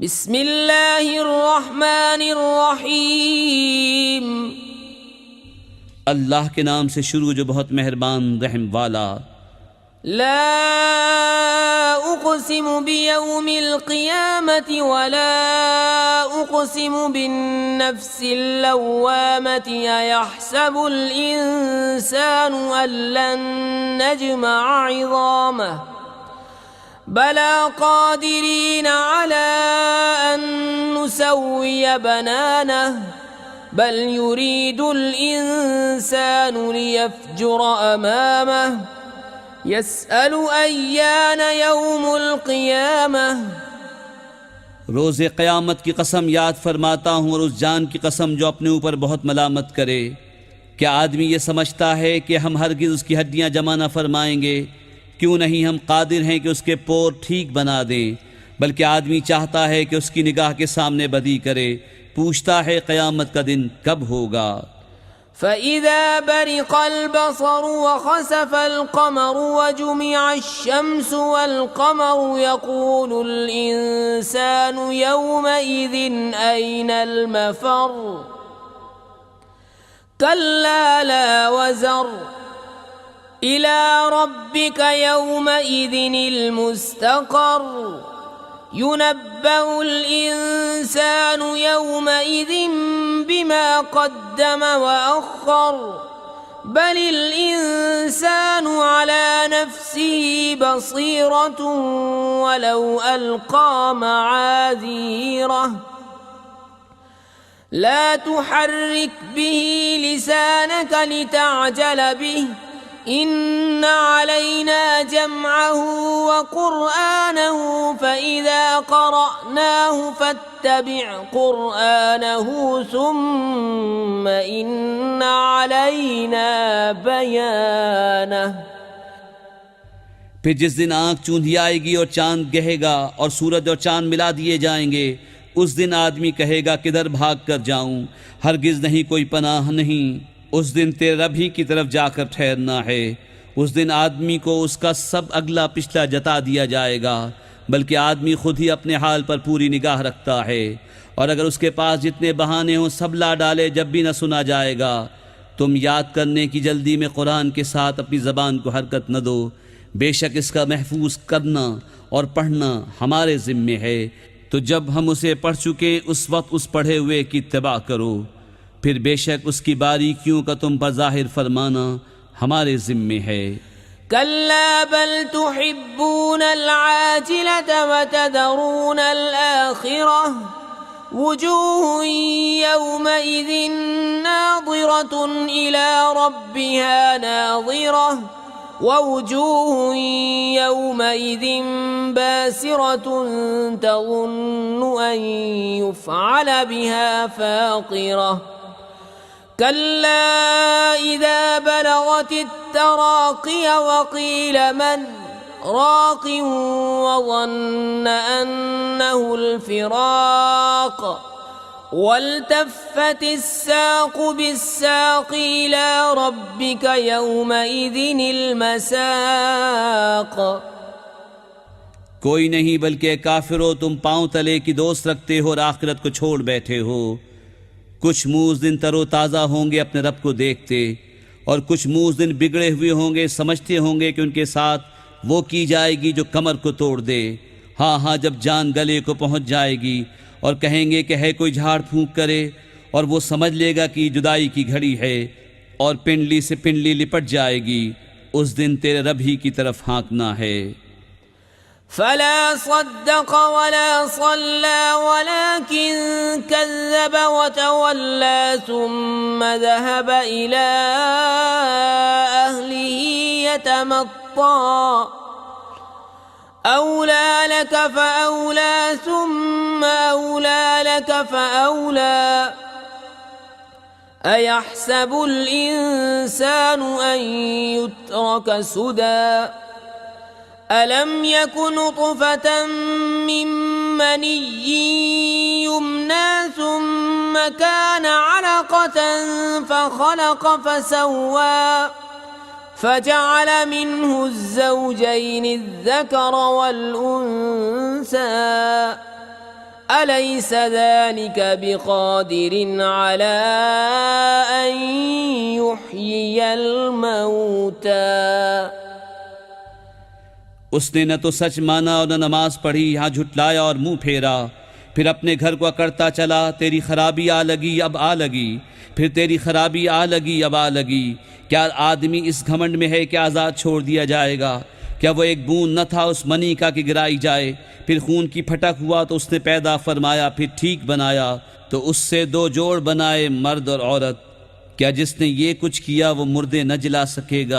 बिस्मिल्लाहिर्रहमानिर्रहीम। अल्लाह के नाम से शुरू जो बहुत मेहरबान रहम वाला। ला उक़सिमु बियौमिल क़ियामति वला उक़सिमु बिन्नफ्सिल लव्वामति अयहसबुल इंसानु अल्लन नजमअ इज़ामह बला क़ादिरीन अला अन नुसव्विय बनानह बल युरीदुल इंसानु लियफ़्जुर अमामह यसअलु अय्यान यौमुल क़ियामह। रोज़े क़यामत की कसम याद फरमाता हूँ और उस जान की कसम जो अपने ऊपर बहुत मलामत करे। क्या आदमी ये समझता है कि हम हरगिज़ उसकी हड्डियाँ जमा न फरमाएंगे? क्यों नहीं हम कादिर हैं कि उसके पोर ठीक बना दें। बल्कि आदमी चाहता है कि उसकी निगाह के सामने बदी करे। पूछता है क़यामत का दिन कब होगा। फ़इज़ा बरिक़ल बसरु व ख़सफ़ल क़मरु व जुमिअश शम्सु वल क़मरु यक़ूलुल इंसानु यौमइज़िन ऐनल मफ़र कल्ला ला वज़र इला रब्बिका यौमइज़िनिल मुस्तक़र युनब्बउल इंसानु यौमइज़िन बिमा क़द्दम व अख़्ख़र बलिल इंसानु अला नफ़्सिही बसीरतुन वलौ अलक़ा मआज़ीरह ला तुहर्रिक बिही लिसानक लितअजल बिही इन्न अलैना जमअहु व क़ुरआनहु फ़इज़ा क़रअनाहु फ़त्तबिअ क़ुरआनहु सुम्म इन्न अलैना बयानह। फिर जिस दिन आँख चूंधी आएगी और चाँद गहेगा और सूरज और चाँद मिला दिए जाएंगे, उस दिन आदमी कहेगा किधर भाग कर जाऊं, हरगिज़ नहीं कोई पनाह नहीं। उस दिन तेरे रब ही की तरफ जाकर ठहरना है। उस दिन आदमी को उसका सब अगला पिछला जता दिया जाएगा। बल्कि आदमी खुद ही अपने हाल पर पूरी निगाह रखता है, और अगर उसके पास जितने बहाने हों सब ला डाले जब भी न सुना जाएगा। तुम याद करने की जल्दी में कुरान के साथ अपनी ज़बान को हरकत न दो। बेशक इसका महफूज करना और पढ़ना हमारे ज़िम्मे है। तो जब हम उसे पढ़ चुके उस वक्त उस पढ़े हुए की इत्तिबा करो। फिर बेशक उसकी बारीकियों का तुम पर ज़ाहिर फरमाना हमारे ज़िम्मे है। कल्ला बल तुहिब्बूनल आजिलत व तदरूनल आखिरह वुजूहुन यौमइज़िन नाज़िरतुन इला रब्बिहा नाज़िरह व वुजूहुन यौमइज़िन बासिरतुन तज़ुन्नु अन युफ़अल बिहा फ़ाक़िरह कल्ला इज़ा बलगतित तराक़िय वक़ील मन राक़ वज़न्न अन्नहुल फ़िराक़ वल्तफ़्फ़तिस साक़ बिस्साक़ इला रब्बिका यौमइज़िनिल मसाक़। कोई नहीं बल्कि काफिरों तुम पाँव तले की दोस्त रखते हो और आखिरत को छोड़ बैठे हो। कुछ मुँह उस दिन तरोताज़ा होंगे अपने रब को देखते, और कुछ मुँह उस दिन बिगड़े हुए होंगे, समझते होंगे कि उनके साथ वो की जाएगी जो कमर को तोड़ दे। हाँ हाँ, जब जान गले को पहुँच जाएगी और कहेंगे कि है कोई झाड़ फूंक करे, और वो समझ लेगा कि जुदाई की घड़ी है, और पिंडली से पिंडली लिपट जाएगी। उस दिन तेरे रब ही की तरफ हाँकना है। फला सद्दक़ वला सल्ला वलाकिन कज़्ज़ब वतवल्ला सुम्मा ज़हब इला अहलिही यतमत्ता औला लक फ़औला सुम्मा औला लक फ़औला अयहसबुल इंसानु अन युत्रक सुदा अलम यकुन नुत्फ़तन मिन मनिय्यिन युमना सुम्मा कान अलक़तन फ़ख़लक़ फ़सव्वा फ़जअल मिन्हु الزوجين الذكر والأنثى अलैस ज़ालिका बिक़ादिरिन अला अन युह्यियल मौता। उसने न तो सच माना और न नमाज पढ़ी, यहाँ झुटलाया और मुंह फेरा। फिर अपने घर को अकड़ता चला, तेरी खराबी आ लगी अब आ लगी, फिर तेरी खराबी आ लगी अब आ लगी। क्या आदमी इस घमंड में है कि आज़ाद छोड़ दिया जाएगा? क्या वो एक बूंद न था उस मनी का कि गिराई जाए? फिर खून की फटक हुआ तो उसने पैदा फरमाया, फिर ठीक बनाया तो उससे 2 जोड़ बनाए, मर्द और औरत। क्या जिसने ये कुछ किया वो मुर्दे न जला सकेगा?